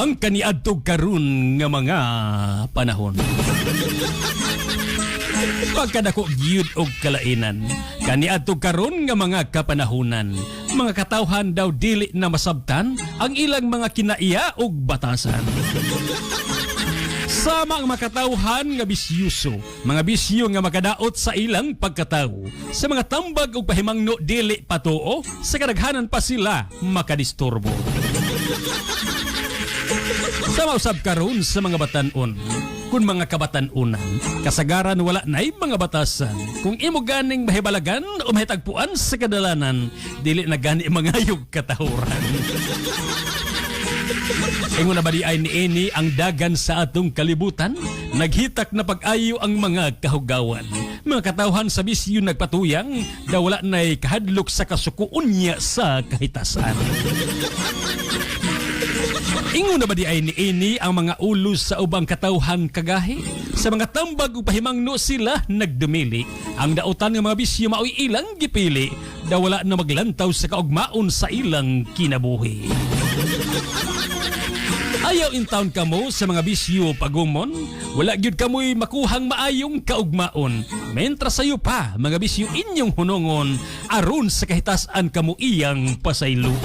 ang kaniadtog karon nga mga panahon. Pagkadako gyud og kalainan, kaniadtog karon nga mga kapanahunan, mga katawhan daw dili na masabtan ang ilang mga kinaiya ug batasan. Sama ang makatawhan nga bisyuso, mga bisyo nga makadaot sa ilang pagkatawo, sa mga tambag ug pahimangno dili patuo, sa kadaghanan pa sila makadisturbo. Sama usab karon sa mga batan-on, kung mga kabatan-unan, kasagaran wala na'y mga batasan. Kung imo ganing mahibalagan o mahitagpuan sa kadalanan, dili na gani mangayog katahuran. Ingon na ba di ay niini ang dagan sa atong kalibutan? Naghitak na pag-ayo ang mga kahugawan. Mga katawhan sa bisyo nagpatuyang, daw wala na'y kahadlok sa kasukuon niya sa kahitasan. Ingon na ba di ay niini ang mga ulos sa ubang katawhan kagahi? Sa mga tambag o pahimangno sila nagdumili. Ang dautan ng mga bisyo mao'y ilang gipili, daw wala na maglantaw sa kaugmaon sa ilang kinabuhi. Ayaw in town kamo sa mga bisyo pagumon, wala gyud kamoy makuhang maayong kaugmaon. Mentras sayo pa mga bisyo inyong hunongon, aron sa kahitasan kamo iyang pasayloon.